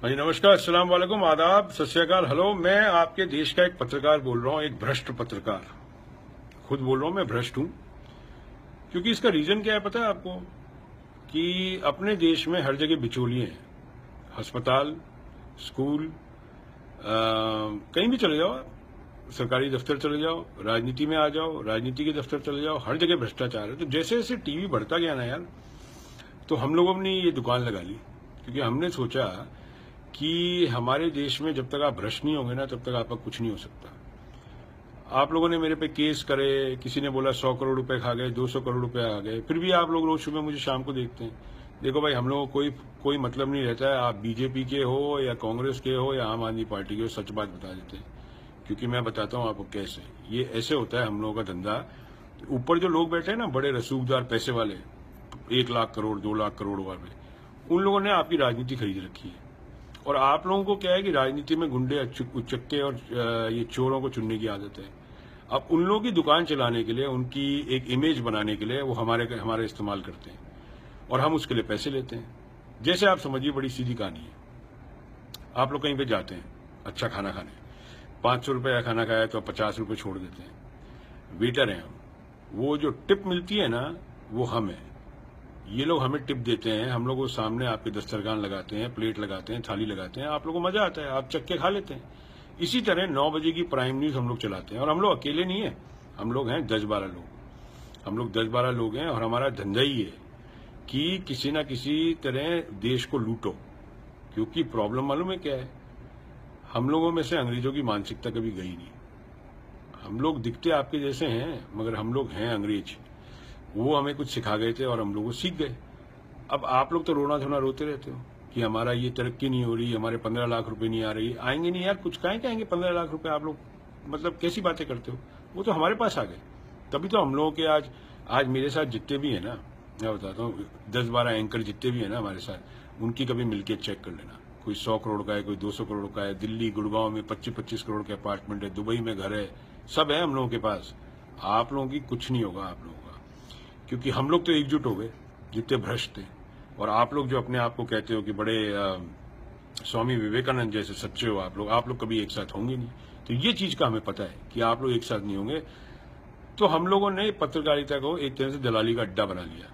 हाँ जी, नमस्कार, अस्सलाम वालेकुम, आदाब, सत श्री अकाल, हेलो। मैं आपके देश का एक पत्रकार बोल रहा हूँ, एक भ्रष्ट पत्रकार। खुद बोल रहा हूँ मैं भ्रष्ट हूँ, क्योंकि इसका रीजन क्या है पता है आपको? कि अपने देश में हर जगह बिचौलिए हैं। अस्पताल, स्कूल, कहीं भी चले जाओ, सरकारी दफ्तर चले जाओ, राजनीति में आ जाओ, राजनीति के दफ्तर चले जाओ, हर जगह भ्रष्टाचार है। तो जैसे जैसे टीवी बढ़ता गया ना यार, तो हम लोगों ने ये दुकान लगा ली, क्योंकि हमने सोचा कि हमारे देश में जब तक आप भ्रष्ट नहीं होंगे ना, तब तक आपका कुछ नहीं हो सकता। आप लोगों ने मेरे पे केस करे, किसी ने बोला 100 करोड़ रुपए खा गए, 200 करोड़ रुपए आ गए, फिर भी आप लोग रोज सुबह मुझे शाम को देखते हैं। देखो भाई, हम लोगों को कोई मतलब नहीं रहता है, आप बीजेपी के हो या कांग्रेस के हो या आम आदमी पार्टी के हो, सच बात बता देते हैं। क्योंकि मैं बताता हूँ आपको कैसे ये ऐसे होता है हम लोगों का धंधा। ऊपर जो लोग बैठे हैं ना, बड़े रसूखदार पैसे वाले, 1 लाख करोड़ 2 लाख करोड़ वाले, उन लोगों ने आपकी राजनीति खरीद रखी है। और आप लोगों को क्या है कि राजनीति में गुंडे, उचक्के और ये चोरों को चुनने की आदत है। अब उन लोगों की दुकान चलाने के लिए, उनकी एक इमेज बनाने के लिए वो हमारे इस्तेमाल करते हैं और हम उसके लिए पैसे लेते हैं। जैसे आप समझिए, बड़ी सीधी कहानी है। आप लोग कहीं पे जाते हैं अच्छा खाना खाने, 500 रुपये का खाना खाया तो 50 रुपये छोड़ देते हैं। वेटर हैं हम, वो जो टिप मिलती है ना, वो हम है। ये लोग हमें टिप देते हैं, हम लोग वो सामने आपके दस्तरखान लगाते हैं, प्लेट लगाते हैं, थाली लगाते हैं, आप लोगों को मजा आता है, आप चक्के खा लेते हैं। इसी तरह 9 बजे की प्राइम न्यूज हम लोग चलाते हैं, और हम लोग अकेले नहीं है, हम लोग हैं 10-12 लोग। हम लोग 10-12 लोग हैं, और हमारा धंधा ही है कि किसी ना किसी तरह देश को लूटो। क्योंकि प्रॉब्लम मालूम है क्या है? हम लोगों में से अंग्रेजों की मानसिकता कभी गई नहीं। हम लोग दिखते आपके जैसे हैं, मगर हम लोग हैं अंग्रेज। वो हमें कुछ सिखा गए थे और हम लोग वो सीख गए। अब आप लोग तो रोना धोना रोते रहते हो कि हमारा ये तरक्की नहीं हो रही, हमारे 15 लाख रुपए नहीं आ रही। आएंगे नहीं यार, कुछ काहे के आएंगे 15 लाख रुपए? आप लोग मतलब कैसी बातें करते हो? वो तो हमारे पास आ गए। तभी तो हम लोगों के आज मेरे साथ जितने भी है ना, मैं बताता हूँ, 10-12 एंकर जितने भी है ना हमारे साथ, उनकी कभी मिलके चेक कर लेना। कोई 100 करोड़ का है, कोई 200 करोड़ का है, दिल्ली गुड़गांव में 25-25 करोड़ के अपार्टमेंट है, दुबई में घर है, सब है हम लोगों के पास। आप लोगों की कुछ नहीं होगा आप लोगों का, क्योंकि हम लोग तो एकजुट हो गए जितने भ्रष्ट थे। और आप लोग जो अपने आप को कहते हो कि बड़े स्वामी विवेकानंद जैसे सच्चे हो, आप लोग कभी एक साथ होंगे नहीं। तो ये चीज का हमें पता है कि आप लोग एक साथ नहीं होंगे। तो हम लोगों ने पत्रकारिता को एक तरह से दलाली का अड्डा बना लिया।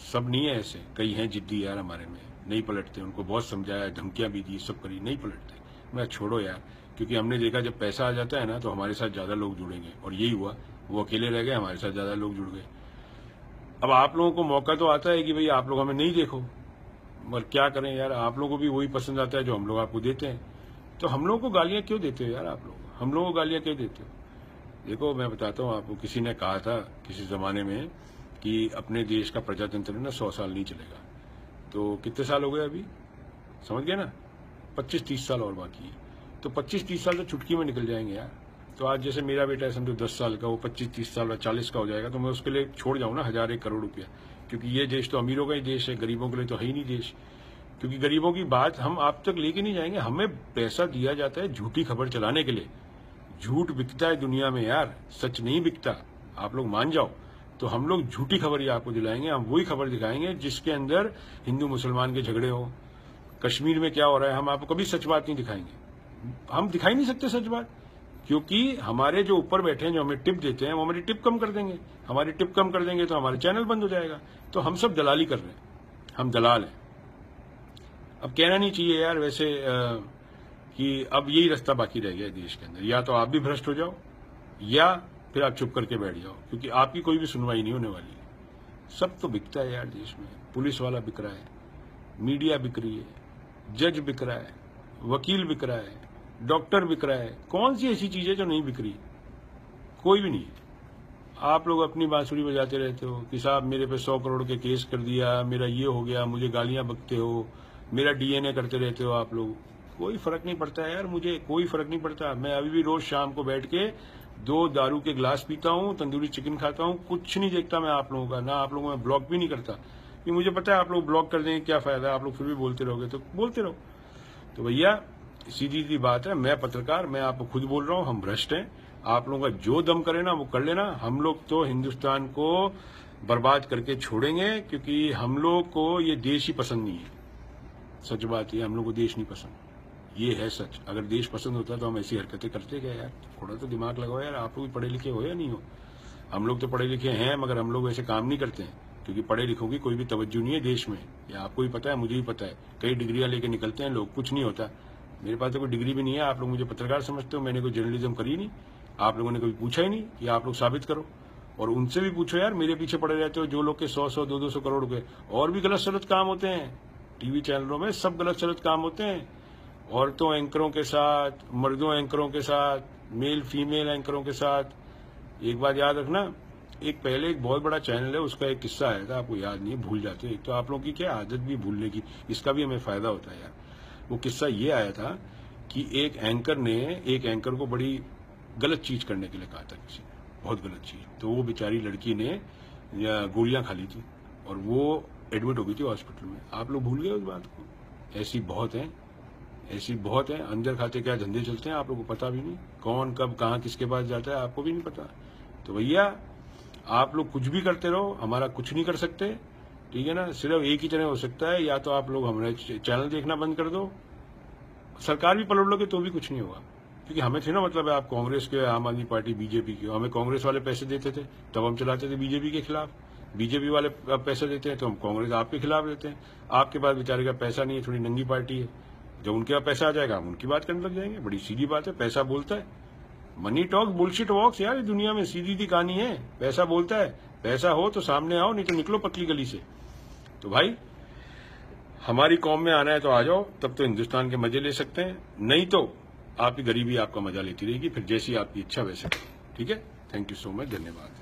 सब नहीं है ऐसे, कई हैं जिद्दी यार हमारे में, नहीं पलटते। उनको बहुत समझाया, धमकियां भी दी, सब करी, नहीं पलटते। मैं छोड़ो यार, क्योंकि हमने देखा जब पैसा आ जाता है ना, तो हमारे साथ ज्यादा लोग जुड़ेंगे, और यही हुआ। वो अकेले रह गए, हमारे साथ ज्यादा लोग जुड़ गए। अब आप लोगों को मौका तो आता है कि भाई आप लोग हमें नहीं देखो, मगर क्या करें यार, आप लोगों को भी वही पसंद आता है जो हम लोग आपको देते हैं। तो हम लोगों को गालियां क्यों देते हो यार आप लोग? हम लोगों को गालियां क्यों देते हो? देखो मैं बताता हूँ आपको, किसी ने कहा था किसी जमाने में कि अपने देश का प्रजातंत्र ना 100 साल नहीं चलेगा। तो कितने साल हो गए अभी, समझ गए ना? 25-30 साल और बाकी है। तो 25-30 साल तो चुटकी में निकल जाएंगे यार। तो आज जैसे मेरा बेटा है समझो 10 साल का, वो 25-30 साल 40 का हो जाएगा, तो मैं उसके लिए छोड़ जाऊं ना 1000-1 करोड़ रुपया। क्योंकि ये देश तो अमीरों का ही देश है, गरीबों के लिए तो है ही नहीं देश। क्योंकि गरीबों की बात हम आप तक लेके नहीं जाएंगे। हमें पैसा दिया जाता है झूठी खबर चलाने के लिए। झूठ बिकता है दुनिया में यार, सच नहीं बिकता, आप लोग मान जाओ। तो हम लोग झूठी खबर ही आपको दिलाएंगे। हम वही खबर दिखाएंगे जिसके अंदर हिंदू मुसलमान के झगड़े हो, कश्मीर में क्या हो रहा है, हम आपको कभी सच बात नहीं दिखाएंगे। हम दिखाई नहीं सकते सच बात, क्योंकि हमारे जो ऊपर बैठे हैं, जो हमें टिप देते हैं, वो हमारी टिप कम कर देंगे। हमारी टिप कम कर देंगे तो हमारा चैनल बंद हो जाएगा। तो हम सब दलाली कर रहे हैं, हम दलाल हैं। अब कहना नहीं चाहिए यार वैसे कि अब यही रास्ता बाकी रह गया देश के अंदर, या तो आप भी भ्रष्ट हो जाओ या फिर आप चुप करके बैठ जाओ, क्योंकि आपकी कोई भी सुनवाई नहीं होने वाली है। सब तो बिकता है यार देश में। पुलिस वाला बिक रहा है, मीडिया बिक रही है, जज बिक रहा है, वकील बिक रहा है, डॉक्टर बिक रहा है। कौन सी ऐसी चीज है जो नहीं बिक रही? कोई भी नहीं है। आप लोग अपनी बांसुरी बजाते रहते हो कि साहब मेरे पे 100 करोड़ के केस कर दिया, मेरा ये हो गया, मुझे गालियां बकते हो, मेरा डीएनए करते रहते हो आप लोग। कोई फर्क नहीं पड़ता है यार, मुझे कोई फर्क नहीं पड़ता। मैं अभी भी रोज शाम को बैठ के 2 दारू के ग्लास पीता हूँ, तंदूरी चिकन खाता हूँ, कुछ नहीं देखता मैं आप लोगों का, ना आप लोगों में ब्लॉक भी नहीं करता, कि मुझे पता है आप लोग ब्लॉक कर देंगे, क्या फायदा, आप लोग फिर भी बोलते रहोगे, तो बोलते रहो। तो भैया सीधी सी बात है, मैं पत्रकार, मैं आपको खुद बोल रहा हूँ, हम भ्रष्ट हैं। आप लोगों का जो दम करे ना वो कर लेना। हम लोग तो हिंदुस्तान को बर्बाद करके छोड़ेंगे, क्योंकि हम लोग को ये देश ही पसंद नहीं है। सच बात है, हम लोग को देश नहीं पसंद, ये है सच। अगर देश पसंद होता तो हम ऐसी हरकतें करते क्या यार? थोड़ा तो दिमाग लगाओ यार, आप लोग भी पढ़े लिखे हो या नहीं हो? हम लोग तो पढ़े लिखे हैं, मगर हम लोग वैसे काम नहीं करते हैं, क्योंकि पढ़े लिखों की कोई भी तवज्जो नहीं है देश में। या आपको भी पता है, मुझे भी पता है, कई डिग्रियां लेके निकलते हैं लोग, कुछ नहीं होता। मेरे पास तो कोई डिग्री भी नहीं है, आप लोग मुझे पत्रकार समझते हो, मैंने कोई जर्नलिज्म करी नहीं, आप लोगों ने कभी पूछा ही नहीं कि आप लोग साबित करो। और उनसे भी पूछो यार, मेरे पीछे पड़े रहते हो जो लोग के 100-100, 200 करोड़ रुपए, और भी गलत सलत काम होते हैं टीवी चैनलों में, सब गलत सलत काम होते हैं, औरतों एंकरों के साथ, मर्दों एंकरों के साथ, मेल फीमेल एंकरों के साथ। एक बात याद रखना, एक पहले एक बहुत बड़ा चैनल है, उसका एक किस्सा आया था, आपको याद नहीं है, भूल जाते हो। एक तो आप लोगों की क्या आदत भी भूलने की, इसका भी हमें फायदा होता है यार। वो किस्सा ये आया था कि एक एंकर ने एक एंकर को बड़ी गलत चीज करने के लिए कहा था किसी ने, बहुत गलत चीज। तो वो बेचारी लड़की ने गोलियां खा ली थी और वो एडमिट हो गई थी हॉस्पिटल में। आप लोग भूल गए उस बात को। ऐसी बहुत है, ऐसी बहुत है, अंदर खाते क्या धंधे चलते हैं, आप लोगों को पता भी नहीं, कौन कब कहाँ किसके पास जाता है आपको भी नहीं पता। तो भैया आप लोग कुछ भी करते रहो, हमारा कुछ नहीं कर सकते, ठीक है ना? सिर्फ एक ही तरह हो सकता है, या तो आप लोग हमारे चैनल देखना बंद कर दो, सरकार भी पलट लोगे तो भी कुछ नहीं होगा। क्योंकि हमें थे ना, मतलब है आप कांग्रेस के, आम आदमी पार्टी, बीजेपी के, हमें कांग्रेस वाले पैसे देते थे तब हम चलाते थे बीजेपी के खिलाफ, बीजेपी वाले पैसे देते हैं तो हम कांग्रेस आपके खिलाफ देते हैं। आपके पास बेचारे का पैसा नहीं है, थोड़ी नंगी पार्टी है, जब उनके पास पैसा आ जाएगा हम उनकी बात करने लग जाएंगे। बड़ी सीधी बात है, पैसा बोलता है, मनी टॉक बुलशिट वॉक्स यार, दुनिया में सीधी सी कहानी है, पैसा बोलता है। पैसा हो तो सामने आओ, नहीं तो निकलो पतली गली से। तो भाई हमारी कौम में आना है तो आ जाओ, तब तो हिंदुस्तान के मजे ले सकते हैं, नहीं तो आपकी गरीबी आपका मजा लेती रहेगी, फिर जैसी आपकी इच्छा वैसे। ठीक है, थैंक यू सो मच, धन्यवाद।